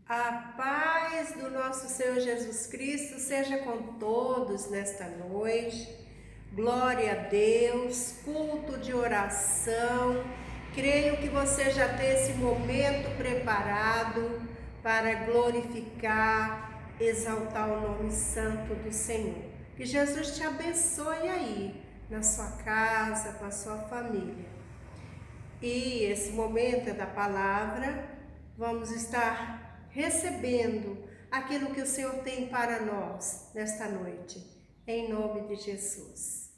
A paz do nosso Senhor Jesus Cristo seja com todos nesta noite. Glória a Deus, culto de oração. Creio que você já tem esse momento preparado para glorificar, exaltar o nome santo do Senhor. Que Jesus te abençoe aí, na sua casa, com a sua família. E esse momento é da palavra, vamos estar recebendo aquilo que o Senhor tem para nós nesta noite, em nome de Jesus.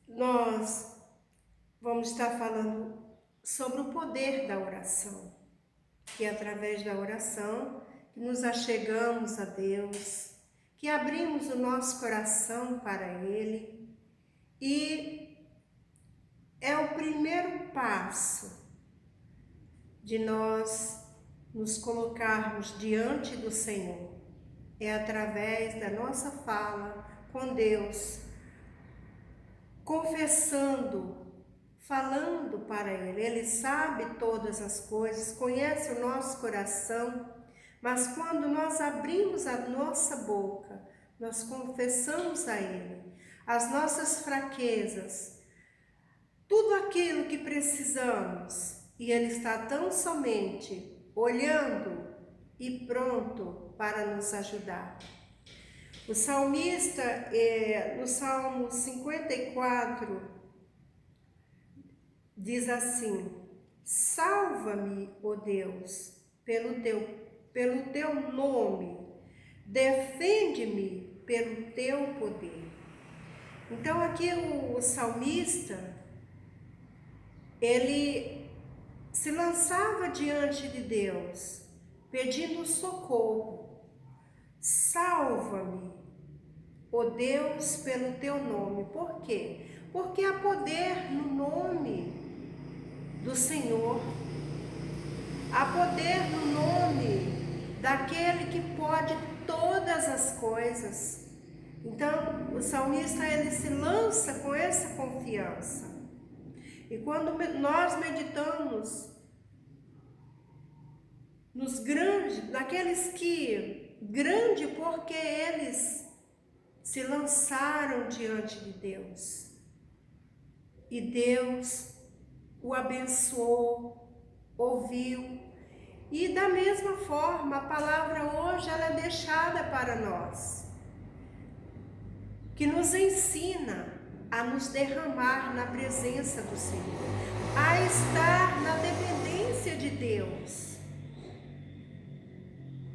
Nós vamos estar falando sobre o poder da oração, que é através da oração que nos achegamos a Deus, que abrimos o nosso coração para Ele, e é o primeiro passo de nós nos colocarmos diante do Senhor. É através da nossa fala com Deus, confessando, falando para Ele. Ele sabe todas as coisas, conhece o nosso coração, mas quando nós abrimos a nossa boca, nós confessamos a Ele as nossas fraquezas, tudo aquilo que precisamos, e Ele está tão somente olhando e pronto para nos ajudar. O salmista, no Salmo 54, diz assim: salva-me, ó Deus, pelo teu nome, defende-me pelo teu poder. Então aqui o salmista, ele se lançava diante de Deus, pedindo socorro. Salva-me, ó Deus, pelo teu nome. Por quê? Porque há poder no nome do Senhor. Há poder no nome daquele que pode todas as coisas. Então, o salmista, ele se lança com essa confiança. E quando nós meditamos nos grandes, naqueles que, grande porque eles se lançaram diante de Deus, e Deus o abençoou, ouviu, e da mesma forma a palavra hoje ela é deixada para nós, que nos ensina a nos derramar na presença do Senhor, a estar na dependência de Deus.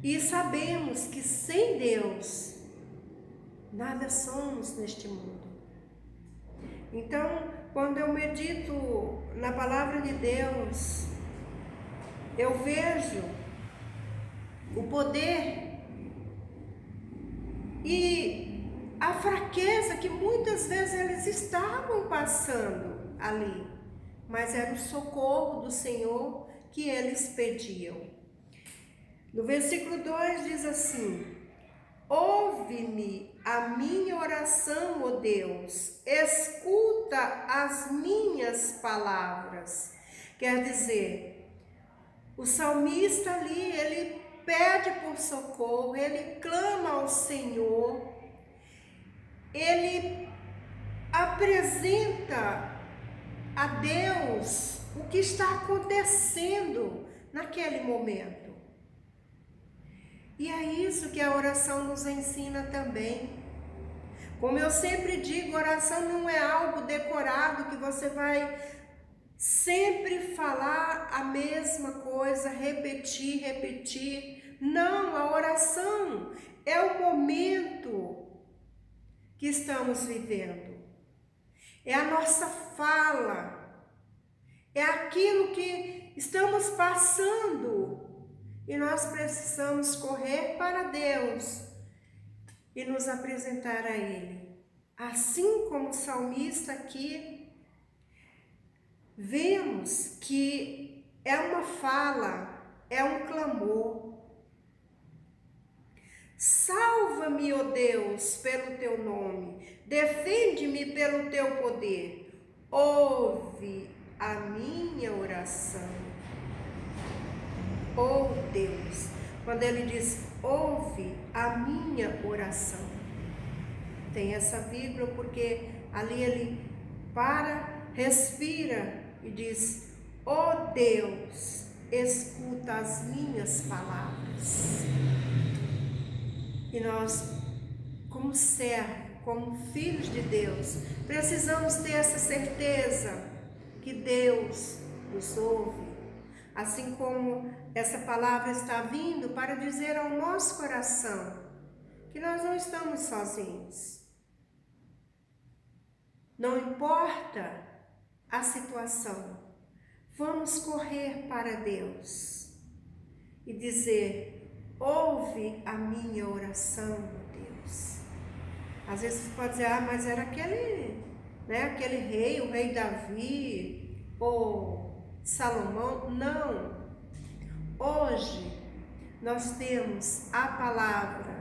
E sabemos que sem Deus, nada somos neste mundo. Então, quando eu medito na palavra de Deus, eu vejo o poder e a fraqueza que muitas vezes eles estavam passando ali, mas era o socorro do Senhor que eles pediam. No versículo 2 diz assim: ouve-me a minha oração, ó Deus, escuta as minhas palavras. Quer dizer, o salmista ali, ele pede por socorro, ele clama ao Senhor, ele apresenta a Deus o que está acontecendo naquele momento. E é isso que a oração nos ensina também. Como eu sempre digo, oração não é algo decorado que você vai sempre falar a mesma coisa, repetir. Não, a oração é o momento que estamos vivendo. É a nossa fala, é aquilo que estamos passando. E nós precisamos correr para Deus e nos apresentar a Ele. Assim como o salmista aqui, vemos que é uma fala, é um clamor. Salva-me, ó Deus, pelo teu nome, defende-me pelo teu poder, ouve a minha oração. Oh Deus, quando ele diz, ouve a minha oração. Tem essa vírgula porque ali ele para, respira e diz, ó Deus, escuta as minhas palavras. E nós, como servo, como filhos de Deus, precisamos ter essa certeza que Deus nos ouve, assim como essa palavra está vindo para dizer ao nosso coração que nós não estamos sozinhos. Não importa a situação, vamos correr para Deus e dizer, ouve a minha oração, meu Deus. Às vezes você pode dizer, mas era aquele rei, o rei Davi, ou Salomão. Não. Hoje nós temos a palavra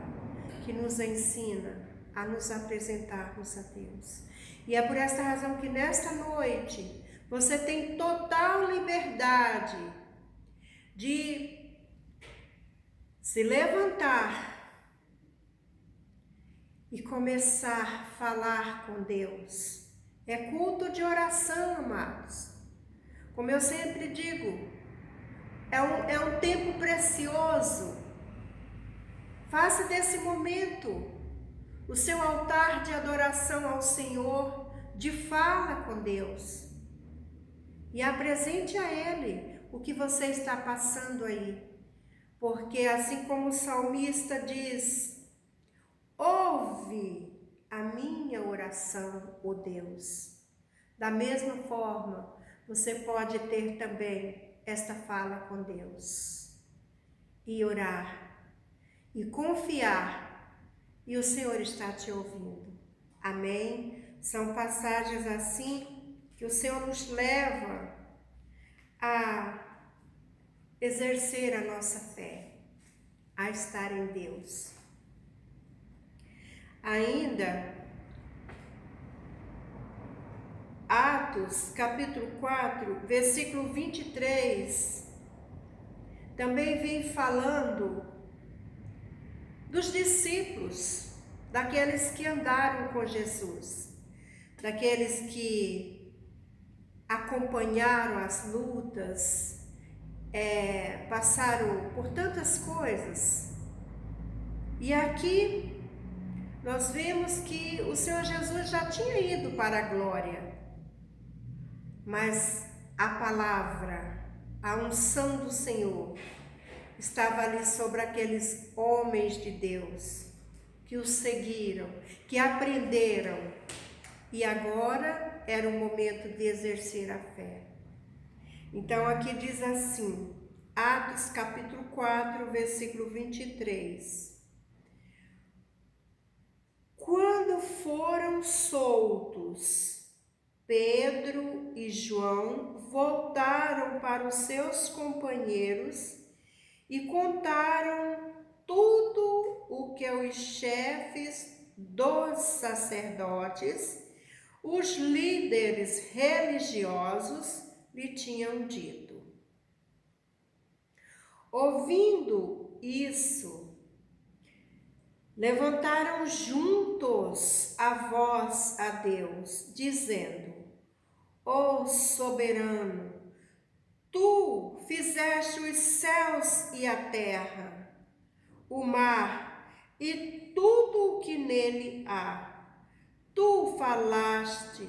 que nos ensina a nos apresentarmos a Deus. E é por esta razão que nesta noite você tem total liberdade de se levantar e começar a falar com Deus. É culto de oração, amados. Como eu sempre digo, é um tempo precioso. Faça desse momento o seu altar de adoração ao Senhor, de fala com Deus. E apresente a Ele o que você está passando aí. Porque assim como o salmista diz, ouve a minha oração, ó Deus. Da mesma forma, você pode ter também esta fala com Deus. E orar. E confiar. E o Senhor está te ouvindo. Amém? São passagens assim que o Senhor nos leva a exercer a nossa fé, a estar em Deus. Ainda, Atos, capítulo 4, versículo 23, também vem falando dos discípulos, daqueles que andaram com Jesus, daqueles que acompanharam as lutas, passaram por tantas coisas. E aqui nós vemos que o Senhor Jesus já tinha ido para a glória, mas a palavra, a unção do Senhor estava ali sobre aqueles homens de Deus que o seguiram, que aprenderam, e agora era o momento de exercer a fé. Então aqui diz assim, Atos capítulo 4, versículo 23. Quando foram soltos, Pedro e João voltaram para os seus companheiros e contaram tudo o que os chefes dos sacerdotes, os líderes religiosos, lhe tinham dito. Ouvindo isso, levantaram juntos a voz a Deus, dizendo, ó soberano, tu fizeste os céus e a terra, o mar e tudo o que nele há. Tu falaste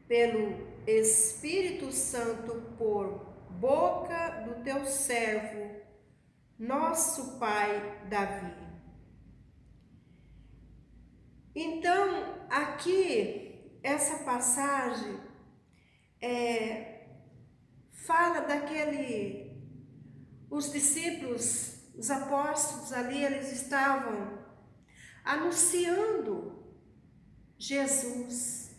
pelo Espírito Santo por boca do teu servo, nosso pai Davi. Então, aqui, essa passagem fala os discípulos, os apóstolos ali, eles estavam anunciando Jesus.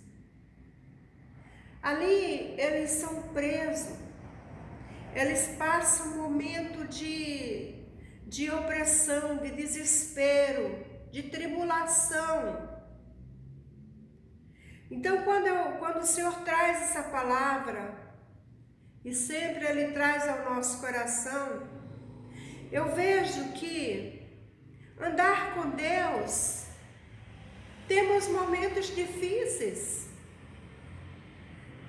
Ali eles são presos, eles passam um momento de opressão, de desespero, de tribulação. Então, quando o Senhor traz essa palavra, e sempre Ele traz ao nosso coração, eu vejo que andar com Deus, temos momentos difíceis,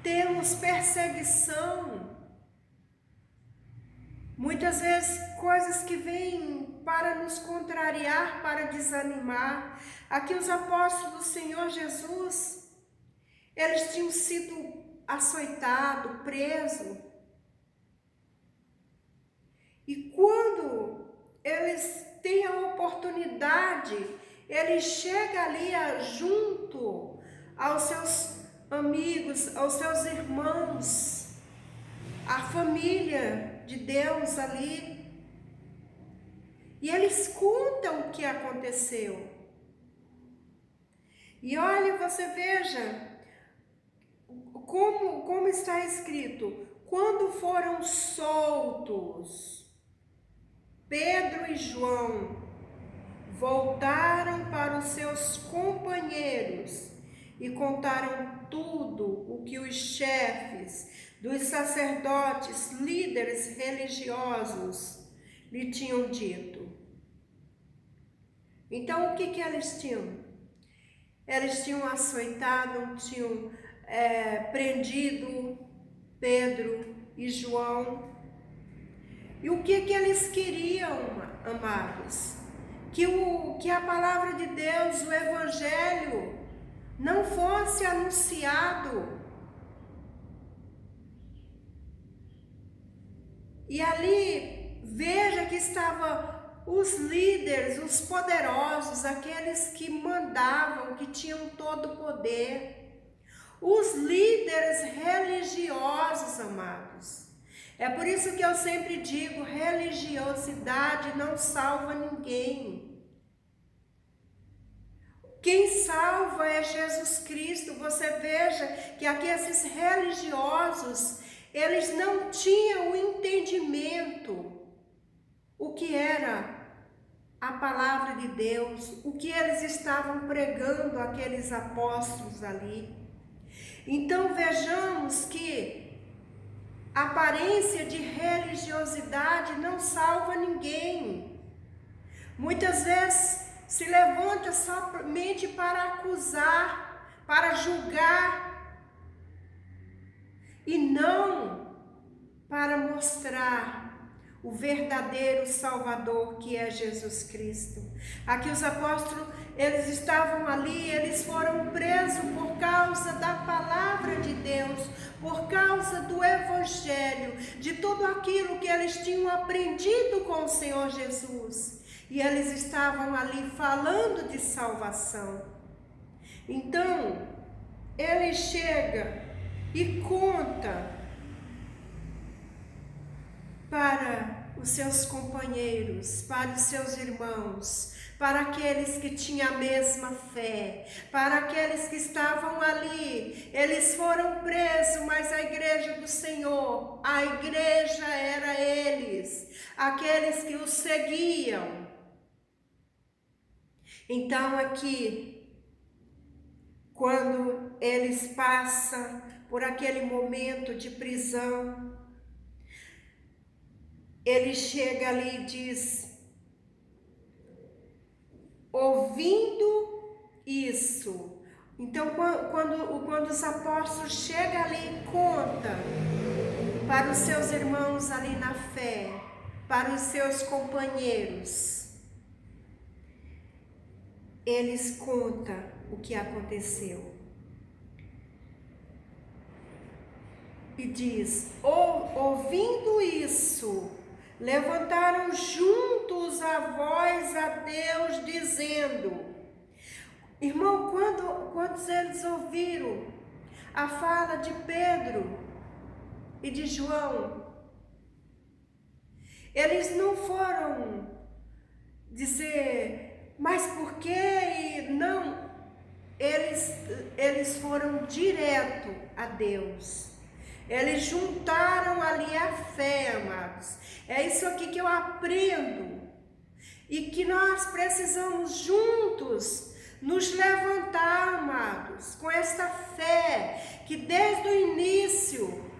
temos perseguição, muitas vezes coisas que vêm para nos contrariar, para desanimar. Aqui os apóstolos do Senhor Jesus, eles tinham sido açoitados, presos. E quando eles têm a oportunidade, eles chegam ali junto aos seus amigos, aos seus irmãos, a família de Deus ali, e eles contam o que aconteceu. E olha, você veja como está escrito: quando foram soltos, Pedro e João voltaram para os seus companheiros e contaram tudo o que os chefes dos sacerdotes, líderes religiosos, lhe tinham dito. Então, o que eles tinham? Eles tinham açoitado, tinham prendido Pedro e João. E o que eles queriam, amados? Que a palavra de Deus, o Evangelho, não fosse anunciado. E ali, veja que estavam os líderes, os poderosos, aqueles que mandavam, que tinham todo o poder. Os líderes religiosos, amados. É por isso que eu sempre digo, religiosidade não salva ninguém. Quem salva é Jesus Cristo. Você veja que aqui esses religiosos, eles não tinham o entendimento o que era a palavra de Deus, o que eles estavam pregando, aqueles apóstolos ali. Então vejamos que a aparência de religiosidade não salva ninguém. Muitas vezes se levanta somente para acusar, para julgar, e não para mostrar o verdadeiro Salvador, que é Jesus Cristo. Aqui os apóstolos, eles estavam ali, eles foram presos por causa da palavra de Deus, por causa do Evangelho, de tudo aquilo que eles tinham aprendido com o Senhor Jesus. E eles estavam ali falando de salvação. Então, ele chega e conta para os seus companheiros, para os seus irmãos, para aqueles que tinham a mesma fé, para aqueles que estavam ali. Eles foram presos, mas a igreja do Senhor, a igreja era eles, aqueles que os seguiam. Então aqui, quando eles passam por aquele momento de prisão, ele chega ali e diz: ouvindo isso. Então, quando os apóstolos chegam ali e contam para os seus irmãos ali na fé, para os seus companheiros, eles contam o que aconteceu. E diz: ouvindo isso, levantaram juntos a voz a Deus, dizendo... Irmão, quando eles ouviram a fala de Pedro e de João, eles não foram dizer, mas por quê? Não, eles foram direto a Deus. Eles juntaram ali a fé, amados. É isso aqui que eu aprendo. E que nós precisamos juntos nos levantar, amados, com esta fé que desde o início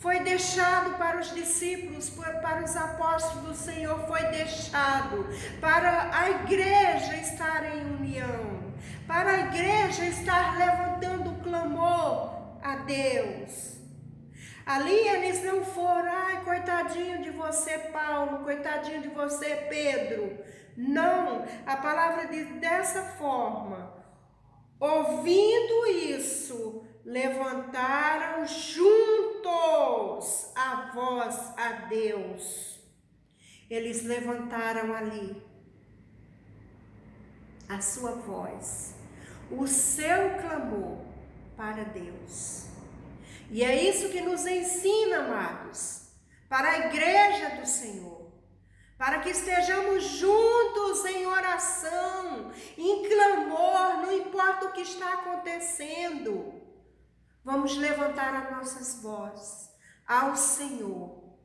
foi deixado para os discípulos, para os apóstolos do Senhor, foi deixado para a igreja estar em união, para a igreja estar levantando clamor a Deus. Ali eles não foram, ai, coitadinho de você, Paulo, coitadinho de você, Pedro. Não, a palavra diz dessa forma. Ouvindo isso, levantaram juntos a voz a Deus. Eles levantaram ali a sua voz, o seu clamor para Deus. E é isso que nos ensina, amados, para a igreja do Senhor, para que estejamos juntos em oração, em clamor, não importa o que está acontecendo. Vamos levantar as nossas vozes ao Senhor,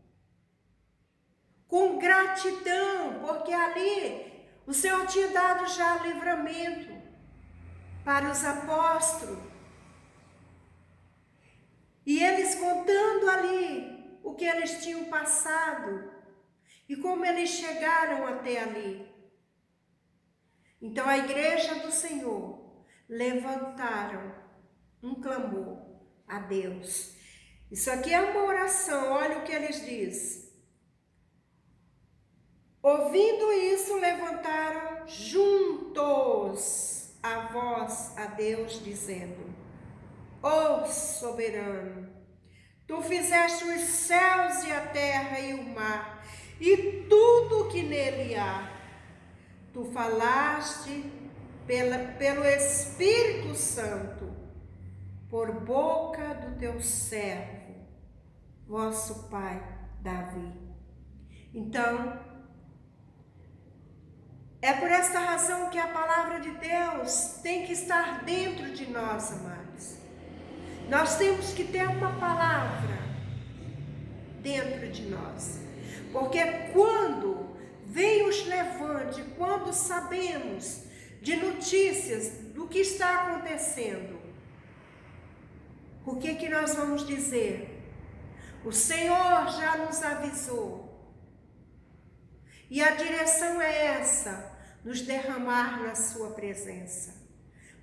com gratidão, porque ali o Senhor tinha dado já livramento para os apóstolos. E eles contando ali o que eles tinham passado e como eles chegaram até ali. Então a igreja do Senhor levantaram um clamor a Deus. Isso aqui é uma oração, olha o que eles dizem. Ouvindo isso, levantaram juntos a voz a Deus, dizendo: ó soberano, tu fizeste os céus e a terra e o mar, e tudo o que nele há. Tu falaste pelo Espírito Santo, por boca do teu servo, vosso pai Davi. Então, é por esta razão que a palavra de Deus tem que estar dentro de nós, amados. Nós temos que ter uma palavra dentro de nós, porque quando vem os levantes, quando sabemos de notícias do que está acontecendo, o que nós vamos dizer? O Senhor já nos avisou, e a direção é essa, nos derramar na sua presença,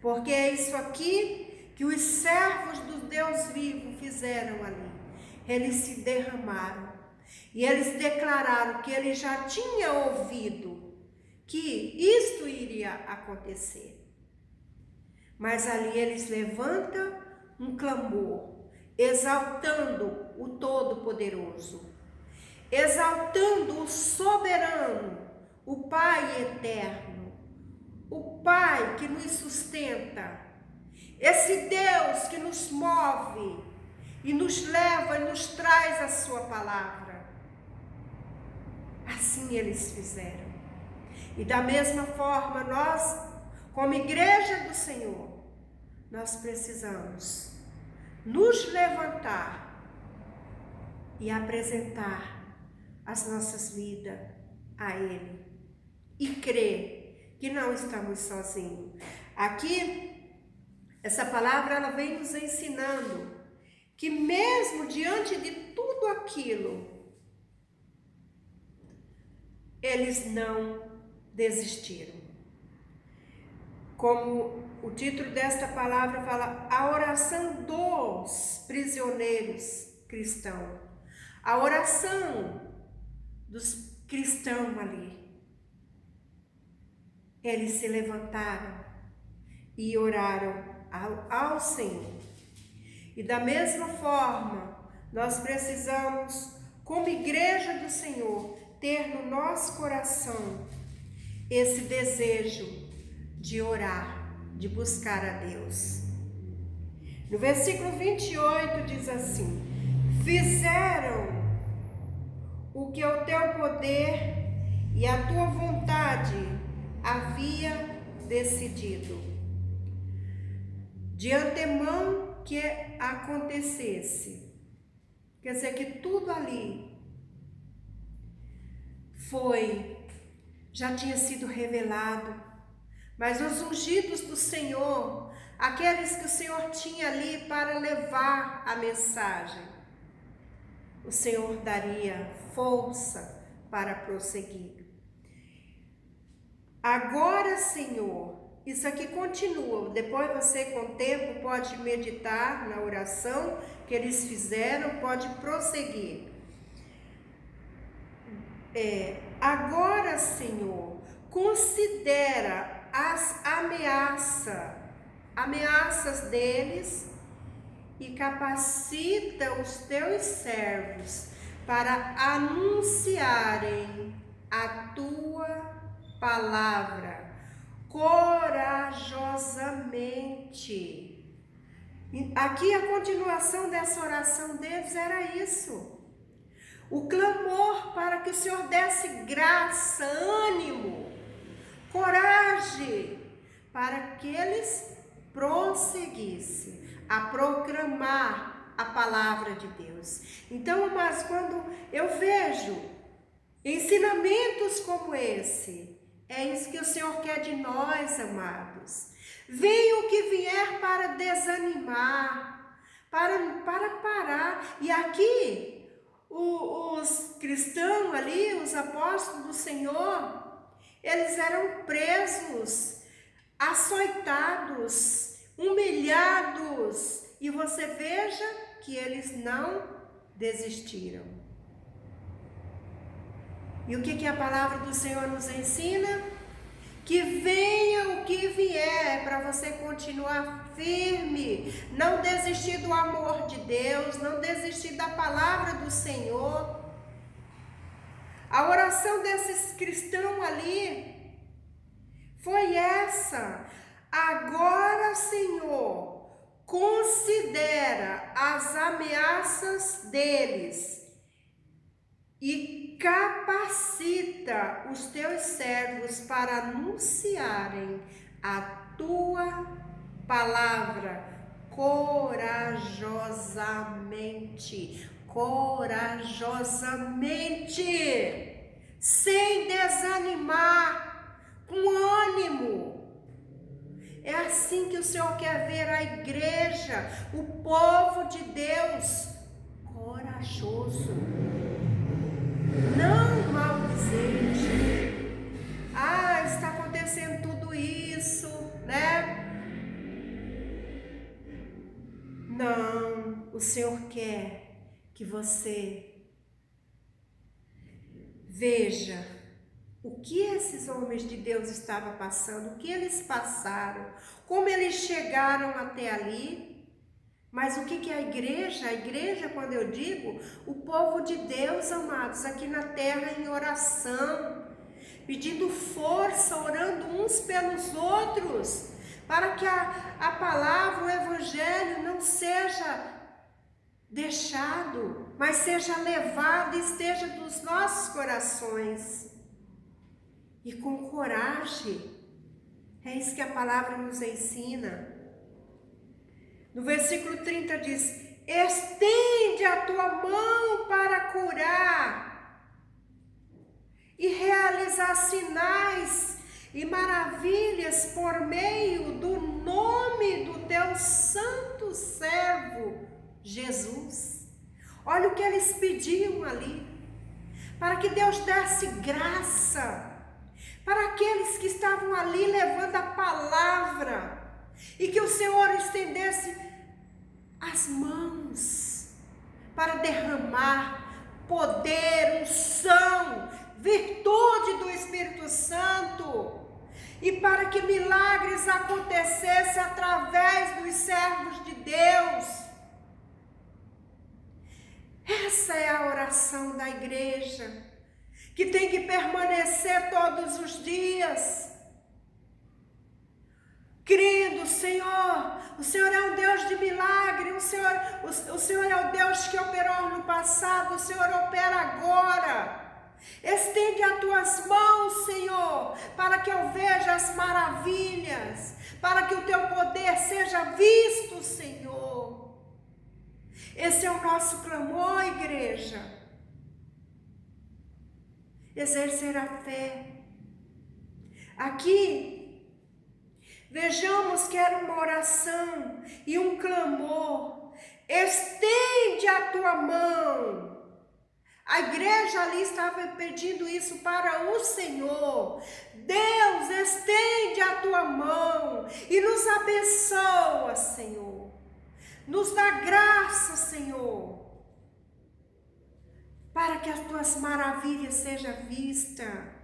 porque é isso aqui que os servos do Deus vivo fizeram ali. Eles se derramaram e eles declararam que ele já tinha ouvido que isto iria acontecer. Mas ali eles levantam um clamor, exaltando o Todo-Poderoso, exaltando o soberano, o Pai eterno, o Pai que nos sustenta, esse Deus que nos move e nos leva e nos traz a sua palavra. Assim eles fizeram. E da mesma forma, nós, como igreja do Senhor, nós precisamos nos levantar e apresentar as nossas vidas a Ele. E crer que não estamos sozinhos. Aqui, essa palavra ela vem nos ensinando que mesmo diante de tudo aquilo, eles não desistiram. Como o título desta palavra fala, a oração dos prisioneiros cristãos. A oração dos cristãos ali. Eles se levantaram e oraram ao Senhor. E da mesma forma, nós precisamos, como igreja do Senhor, ter no nosso coração esse desejo de orar, de buscar a Deus. No versículo 28 diz assim: fizeram o que o teu poder e a tua vontade havia decidido. De antemão que acontecesse. Quer dizer que tudo ali já tinha sido revelado, mas os ungidos do Senhor, aqueles que o Senhor tinha ali para levar a mensagem, o Senhor daria força para prosseguir. Agora, Senhor, isso aqui continua. Depois você, com o tempo, pode meditar na oração que eles fizeram, pode prosseguir. Agora, Senhor, considera as ameaças deles e capacita os teus servos para anunciarem a tua palavra corajosamente. Aqui a continuação dessa oração deles era isso. O clamor para que o Senhor desse graça, ânimo, coragem, para que eles prosseguissem a proclamar a palavra de Deus. Então, mas quando eu vejo ensinamentos como esse, é isso que o Senhor quer de nós, amados. Venha o que vier para desanimar, para parar. E aqui, os cristãos ali, os apóstolos do Senhor, eles eram presos, açoitados, humilhados. E você veja que eles não desistiram. E o que a palavra do Senhor nos ensina? Que venha o que vier, para você continuar firme, não desistir do amor de Deus, não desistir da palavra do Senhor. A oração desses cristãos ali foi essa: agora, Senhor, considera as ameaças deles e capacita os teus servos para anunciarem a tua palavra corajosamente, sem desanimar, com ânimo. É assim que o Senhor quer ver a igreja, o povo de Deus, corajoso. Não maldizente. Está acontecendo tudo isso, né? Não, o Senhor quer que você veja o que esses homens de Deus estavam passando, o que eles passaram, como eles chegaram até ali. Mas o que é a igreja? A igreja, quando eu digo, o povo de Deus, amados, aqui na terra em oração, pedindo força, orando uns pelos outros, para que a palavra, o evangelho não seja deixado, mas seja levado e esteja dos nossos corações. E com coragem, é isso que a palavra nos ensina. No versículo 30 diz: estende a tua mão para curar e realizar sinais e maravilhas por meio do nome do teu santo servo Jesus. Olha o que eles pediam ali, para que Deus desse graça para aqueles que estavam ali levando a palavra, e que o Senhor estendesse as mãos para derramar poder, unção, virtude do Espírito Santo, e para que milagres acontecessem através dos servos de Deus. Essa é a oração da igreja, que tem que permanecer todos os dias, crendo: Senhor, o Senhor é um Deus de milagre, o Senhor é o Deus que operou no passado, o Senhor opera agora. Estende as tuas mãos, Senhor, para que eu veja as maravilhas, para que o teu poder seja visto, Senhor. Esse é o nosso clamor, igreja. Exercer a fé. Aqui, vejamos que era uma oração e um clamor. Estende a tua mão A igreja ali estava pedindo isso para o Senhor. Deus, estende a tua mão e nos abençoa, Senhor. Nos dá graça, Senhor, para que as tuas maravilhas sejam vistas.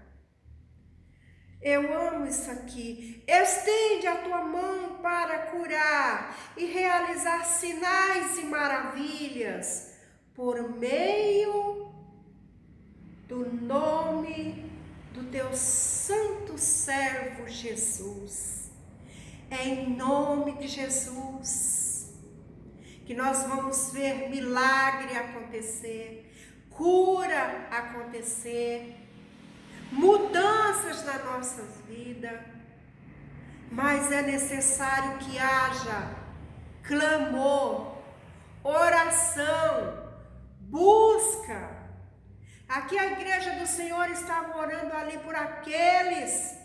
Eu amo isso aqui. Estende a tua mão para curar e realizar sinais e maravilhas por meio do nome do teu santo servo Jesus. É em nome de Jesus que nós vamos ver milagre acontecer, cura acontecer, mudanças nas nossas vidas, mas é necessário que haja clamor, oração, busca. Aqui a igreja do Senhor estava orando ali por aqueles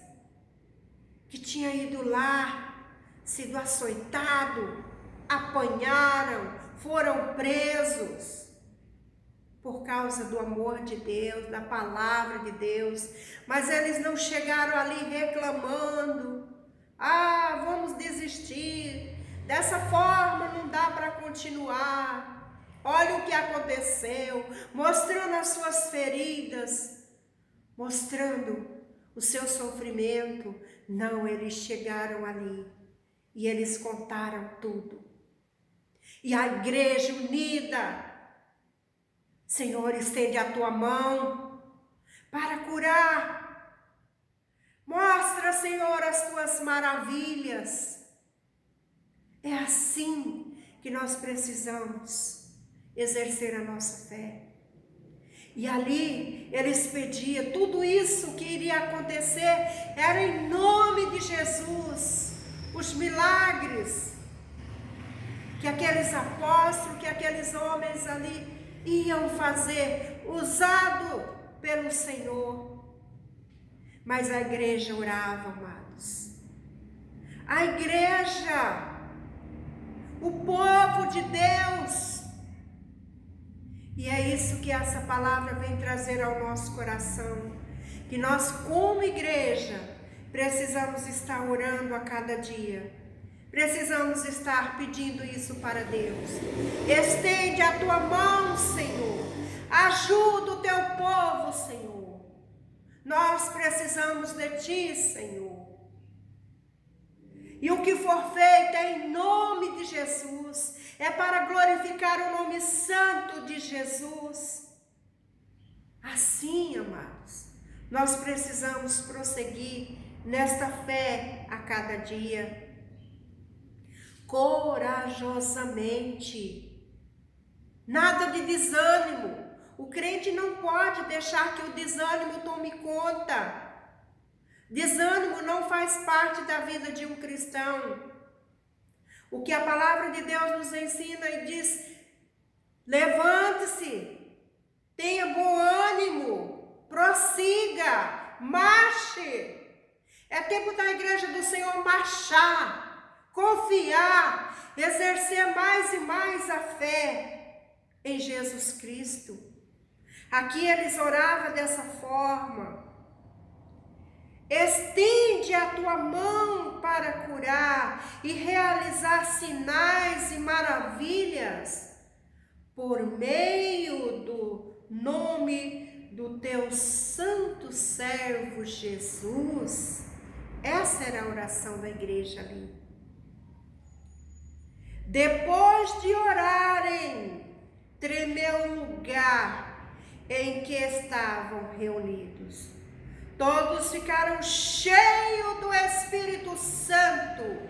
que tinham ido lá, sido açoitado, apanharam, foram presos por causa do amor de Deus, da palavra de Deus, mas eles não chegaram ali reclamando, vamos desistir, dessa forma não dá para continuar, olha o que aconteceu, mostrando as suas feridas, mostrando o seu sofrimento. Não, eles chegaram ali e eles contaram tudo. E a igreja unida, Senhor, estende a tua mão para curar. Mostra, Senhor, as tuas maravilhas. É assim que nós precisamos exercer a nossa fé. E ali eles pediam, tudo isso que iria acontecer era em nome de Jesus. Os milagres que aqueles apóstolos, que aqueles homens ali iam fazer, usado pelo Senhor. Mas a igreja orava, amados. A igreja, o povo de Deus. E é isso que essa palavra vem trazer ao nosso coração. Que nós, como igreja, precisamos estar orando a cada dia. Precisamos estar pedindo isso para Deus. Estende a tua mão, Senhor. Ajuda o teu povo, Senhor. Nós precisamos de ti, Senhor. E o que for feito é em nome de Jesus. É para glorificar o nome santo de Jesus. Assim, amados, nós precisamos prosseguir nesta fé a cada dia. Corajosamente. Nada de desânimo. O crente não pode deixar que o desânimo tome conta. Desânimo não faz parte da vida de um cristão. O que a palavra de Deus nos ensina e diz: levante-se, tenha bom ânimo, prossiga, marche. É tempo da igreja do Senhor marchar, confiar, exercer mais e mais a fé em Jesus Cristo. Aqui eles oravam dessa forma. Estende a tua mão para curar e realizar sinais e maravilhas por meio do nome do teu santo servo Jesus. Essa era a oração da igreja ali. Depois de orarem, tremeu o lugar em que estavam reunidos. Todos ficaram cheios do Espírito Santo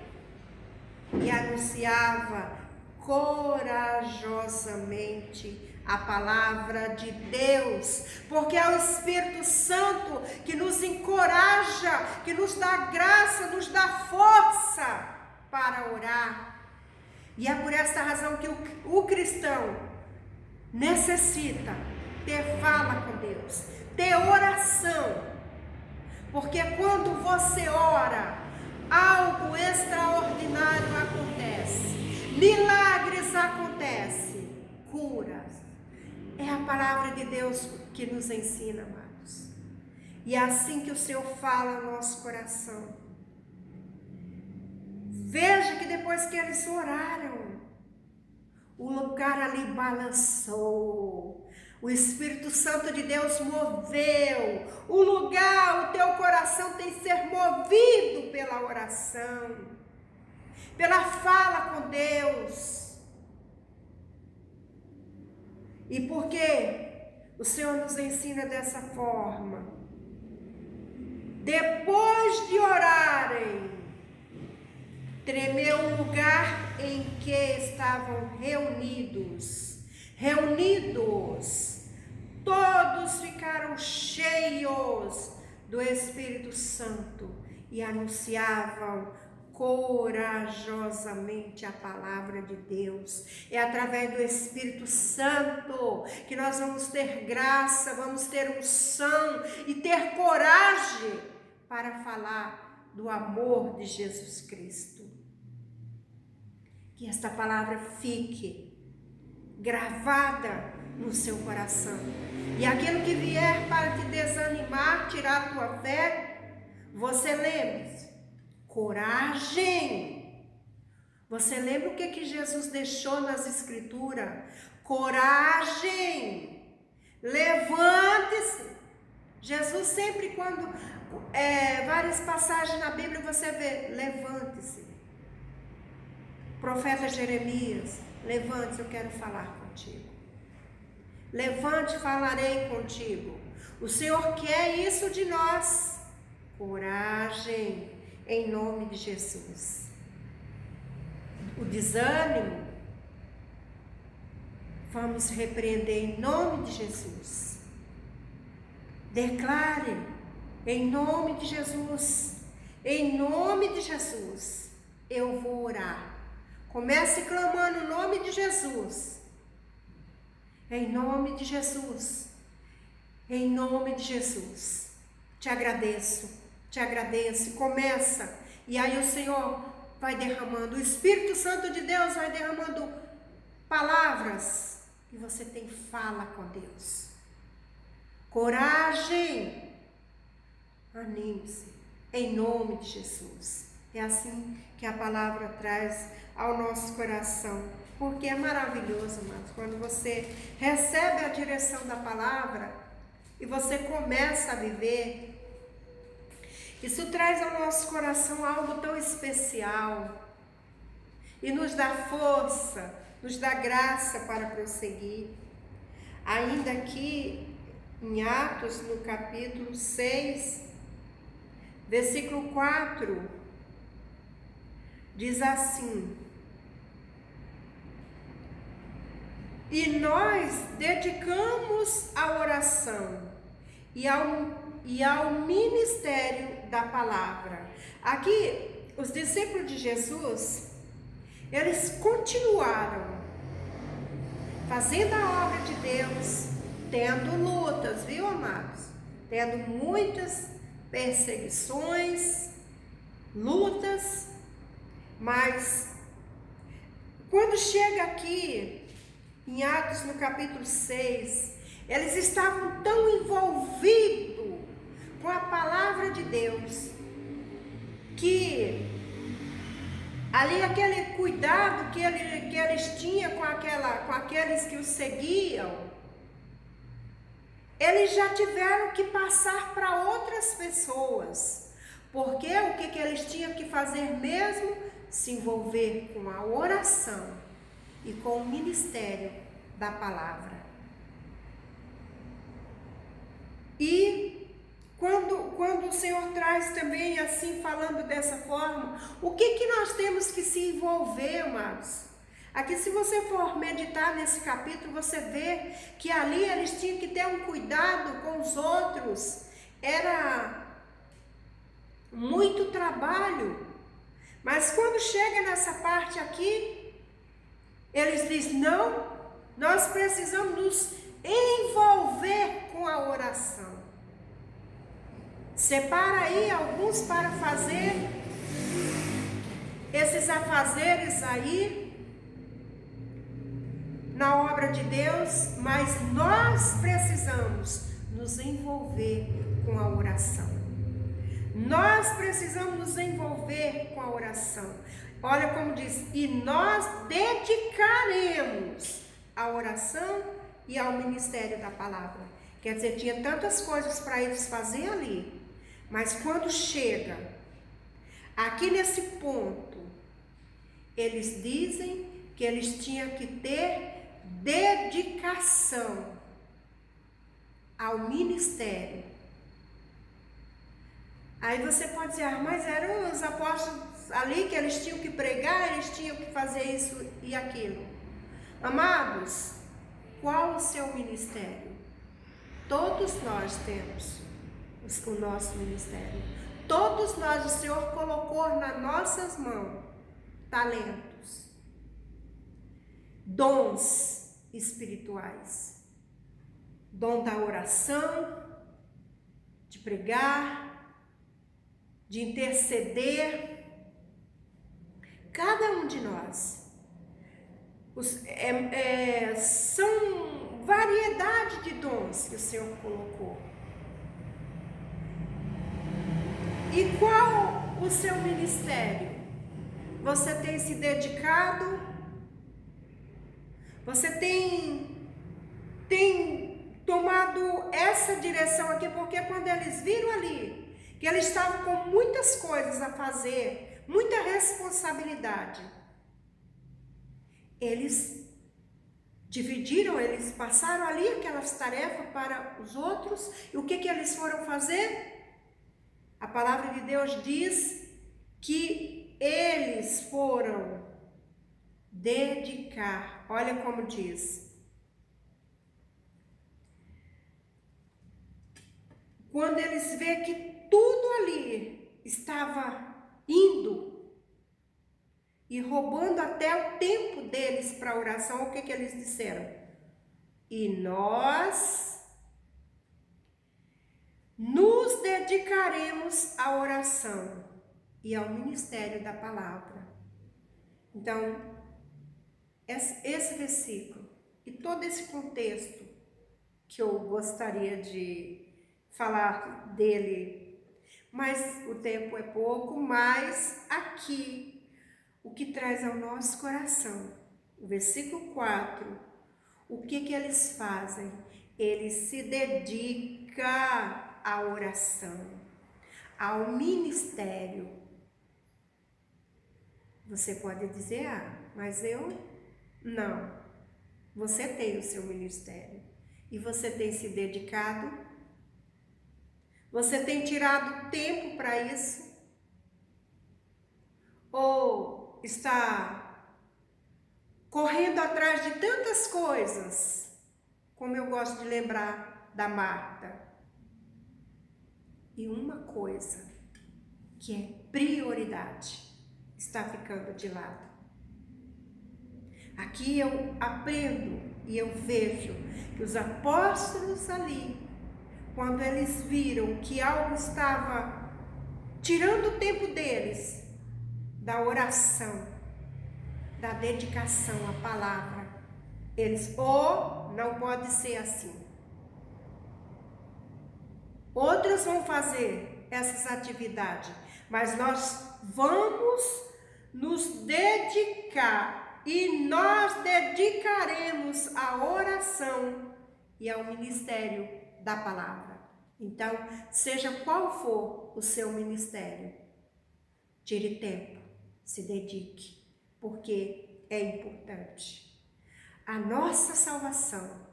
e anunciava corajosamente a palavra de Deus, porque é o Espírito Santo que nos encoraja, que nos dá graça, nos dá força para orar. E é por essa razão que o cristão necessita ter fala com Deus, ter oração. Porque quando você ora, algo extraordinário acontece, milagres acontecem, curas. É É a palavra de Deus que nos ensina, amados. E é assim que o Senhor fala no nosso coração. Veja que depois que eles oraram, o lugar ali balançou. O Espírito Santo de Deus moveu. O lugar, o teu coração tem que ser movido pela oração, pela fala com Deus. E por que o Senhor nos ensina dessa forma? Depois de orarem, tremeu o lugar em que estavam reunidos. Todos ficaram cheios do Espírito Santo e anunciavam corajosamente a palavra de Deus. É através do Espírito Santo que nós vamos ter graça, vamos ter unção e ter coragem para falar do amor de Jesus Cristo. Que esta palavra fique gravada no seu coração. E aquilo que vier para te desanimar, tirar a tua fé, você lembre-se, coragem. Você lembra o que Jesus deixou nas Escrituras? Coragem. Levante-se. Jesus sempre quando, várias passagens na Bíblia você vê, levante-se. Profeta Jeremias, levante-se, eu quero falar contigo. Levante, falarei contigo. O Senhor quer isso de nós. Coragem, em nome de Jesus. O desânimo, vamos repreender em nome de Jesus. Declare, em nome de Jesus. Em nome de Jesus, eu vou orar. Comece clamando o nome de Jesus. Em nome de Jesus. Em nome de Jesus. Te agradeço. Te agradeço. Começa. E aí o Senhor vai derramando. O Espírito Santo de Deus vai derramando palavras. E você tem fala com Deus. Coragem. Anime-se. Em nome de Jesus. É assim que a palavra traz ao nosso coração, porque é maravilhoso, mas quando você recebe a direção da palavra e você começa a viver, isso traz ao nosso coração algo tão especial e nos dá força, nos dá graça para prosseguir. Ainda aqui em Atos, no capítulo 6, versículo 4, diz assim: e nós dedicamos à oração e ao ministério da palavra. Aqui, os discípulos de Jesus, eles continuaram fazendo a obra de Deus, tendo lutas, viu, amados? Tendo muitas perseguições, lutas, mas quando chega aqui em Atos, no capítulo 6, eles estavam tão envolvidos com a palavra de Deus, que ali aquele cuidado que eles tinham com aqueles que os seguiam, eles já tiveram que passar para outras pessoas, porque o que eles tinham que fazer mesmo? Se envolver com a oração e com o ministério da palavra. E quando o Senhor traz também assim, falando dessa forma, o que nós temos que se envolver, amados? Aqui, se você for meditar nesse capítulo, você vê que ali eles tinham que ter um cuidado com os outros. Era muito trabalho. Mas quando chega nessa parte aqui, eles dizem, não, nós precisamos nos envolver com a oração. Separa aí alguns para fazer esses afazeres aí na obra de Deus, mas nós precisamos nos envolver com a oração. Nós precisamos nos envolver com a oração. Olha como diz, e nós dedicaremos à oração e ao ministério da palavra. Quer dizer, tinha tantas coisas para eles fazerem ali, mas quando chega aqui nesse ponto, eles dizem que eles tinham que ter dedicação ao ministério. Aí você pode dizer, mas eram os apóstolos ali que eles tinham que pregar, eles tinham que fazer isso e aquilo. Amados, qual o seu ministério? Todos nós temos o nosso ministério. Todos nós, o Senhor colocou nas nossas mãos talentos, dons espirituais, dom da oração, de pregar, de interceder. Cada um de nós são variedade de dons que o Senhor colocou. E qual o seu ministério? Você tem se dedicado? Você tem tomado essa direção aqui? Porque quando eles viram ali que eles estavam com muitas coisas a fazer, muita responsabilidade, eles dividiram, eles passaram ali aquelas tarefas para os outros. E o que eles foram fazer? A palavra de Deus diz que eles foram dedicar. Olha como diz. Quando eles vê que tudo ali estava indo e roubando até o tempo deles para a oração, o que eles disseram? E nós nos dedicaremos à oração e ao ministério da palavra. Então, esse versículo e todo esse contexto que eu gostaria de falar dele, mas o tempo é pouco, mas aqui o que traz ao nosso coração, o versículo 4, o que eles fazem? Eles se dedicam à oração, ao ministério. Você pode dizer, mas eu não. Você tem o seu ministério e você tem se dedicado. Você tem tirado tempo para isso? Ou está correndo atrás de tantas coisas, como eu gosto de lembrar da Marta? E uma coisa que é prioridade está ficando de lado. Aqui eu aprendo e eu vejo que os apóstolos ali, quando eles viram que algo estava tirando o tempo deles, da oração, da dedicação à palavra, eles, não pode ser assim. Outros vão fazer essas atividades, mas nós vamos nos dedicar e nós dedicaremos à oração e ao ministério da palavra. Então, seja qual for o seu ministério, tire tempo, se dedique, porque é importante. A nossa salvação,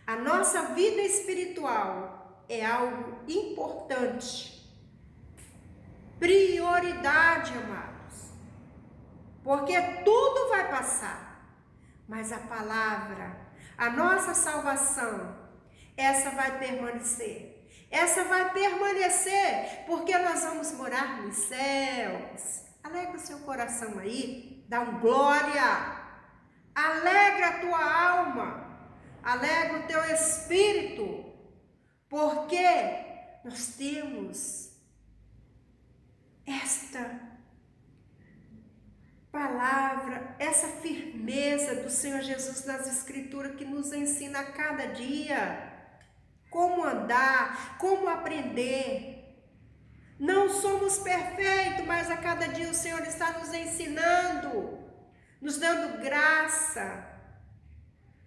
a nossa vida espiritual é algo importante, prioridade, amados, porque tudo vai passar, mas a palavra, a nossa salvação, essa vai permanecer. Essa vai permanecer porque nós vamos morar nos céus. Alegra o seu coração aí, dá um glória. Alegra a tua alma, alegra o teu espírito, porque nós temos esta palavra, essa firmeza do Senhor Jesus nas Escrituras que nos ensina a cada dia como andar, como aprender. Não somos perfeitos, mas a cada dia o Senhor está nos ensinando, nos dando graça.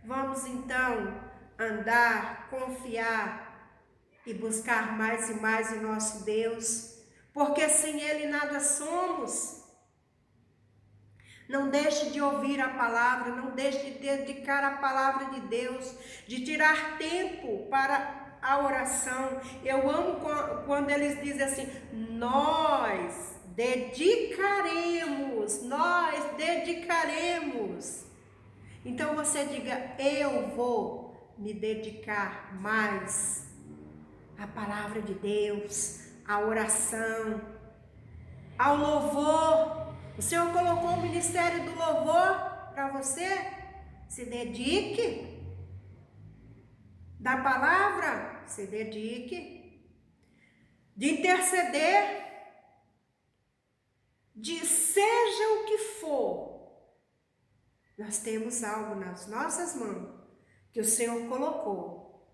Vamos então andar, confiar e buscar mais e mais o nosso Deus, porque sem Ele nada somos. Não deixe de ouvir a palavra, não deixe de dedicar a palavra de Deus, de tirar tempo para a oração. Eu amo quando eles dizem assim, nós dedicaremos. Então você diga, eu vou me dedicar mais à palavra de Deus, à oração, ao louvor. O Senhor colocou o ministério do louvor para você. Se dedique. Da palavra, se dedique. De interceder. De seja o que for. Nós temos algo nas nossas mãos que o Senhor colocou.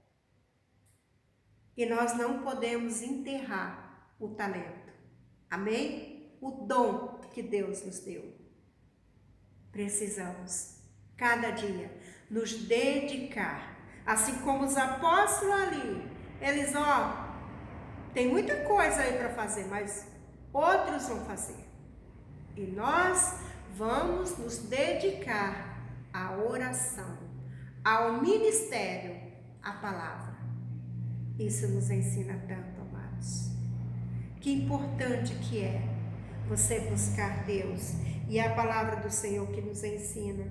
E nós não podemos enterrar o talento. Amém? O dom que Deus nos deu. Precisamos, cada dia, nos dedicar. Assim como os apóstolos ali, eles, tem muita coisa aí para fazer, mas outros vão fazer. E nós vamos nos dedicar à oração, ao ministério, à palavra. Isso nos ensina tanto, amados. Que importante que é você buscar Deus, e a palavra do Senhor que nos ensina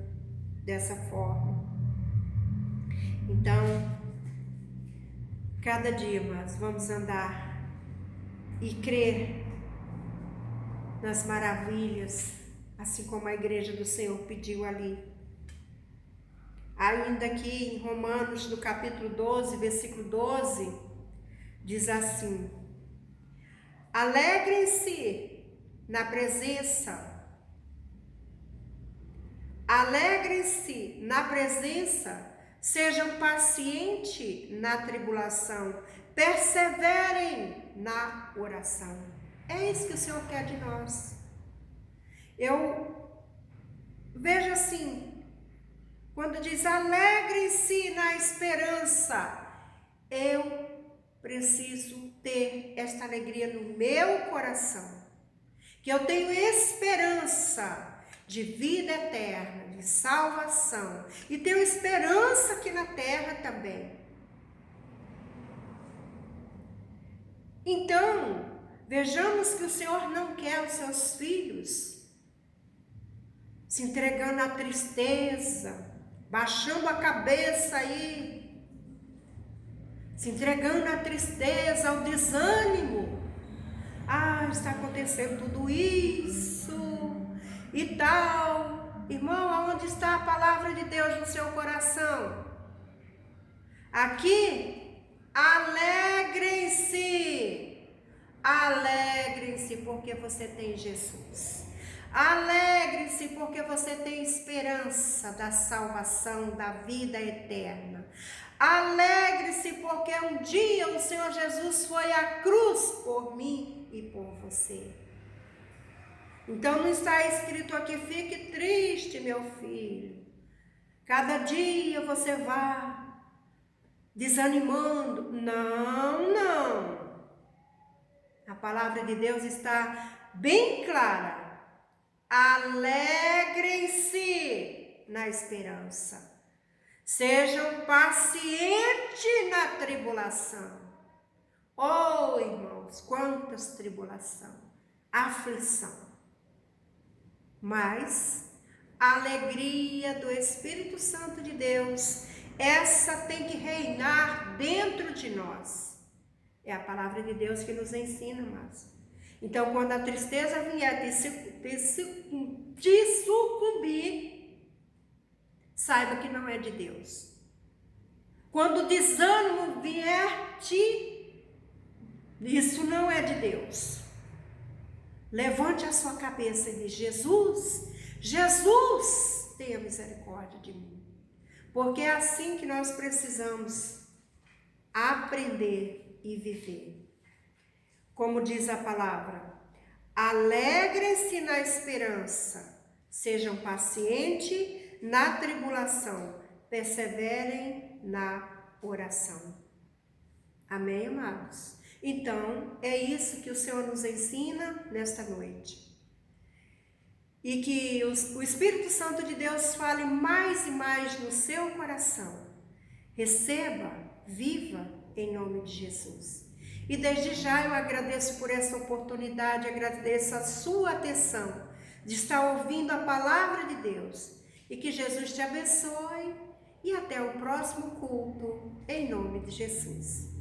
dessa forma. Então, cada dia mais vamos andar e crer nas maravilhas, assim como a igreja do Senhor pediu ali. Ainda aqui em Romanos, no capítulo 12, versículo 12, diz assim, alegrem-se na presença, alegrem-se na presença, sejam pacientes na tribulação, perseverem na oração. É isso que o Senhor quer de nós. Eu vejo assim, quando diz alegrem-se na esperança, eu preciso ter esta alegria no meu coração. Que eu tenho esperança de vida eterna, de salvação. E tenho esperança aqui na terra também. Então, vejamos que o Senhor não quer os seus filhos se entregando à tristeza, baixando a cabeça aí, se entregando à tristeza, ao desânimo. Está acontecendo tudo isso e tal. Irmão, aonde está a palavra de Deus no seu coração? Aqui, alegrem-se. Alegrem-se porque você tem Jesus. Alegre-se porque você tem esperança da salvação, da vida eterna. Alegre-se porque um dia o Senhor Jesus foi à cruz por mim e por você. Então não está escrito aqui, fique triste, meu filho. Cada dia você vai desanimando. Não. A palavra de Deus está bem clara. Alegrem-se na esperança. Sejam pacientes na tribulação. Oh, irmãos, quantas tribulação, aflição. Mas a alegria do Espírito Santo de Deus, essa tem que reinar dentro de nós. É a palavra de Deus que nos ensina, mas. Então, quando a tristeza vier te sucumbir, saiba que não é de Deus. Quando o desânimo vier isso não é de Deus. Levante a sua cabeça e diz, Jesus, tenha misericórdia de mim. Porque é assim que nós precisamos aprender e viver. Como diz a palavra, alegrem-se na esperança, sejam pacientes na tribulação, perseverem na oração. Amém, amados? Então, é isso que o Senhor nos ensina nesta noite. E que o Espírito Santo de Deus fale mais e mais no seu coração. Receba, viva em nome de Jesus. E desde já eu agradeço por essa oportunidade, agradeço a sua atenção de estar ouvindo a palavra de Deus. E que Jesus te abençoe e até o próximo culto, em nome de Jesus.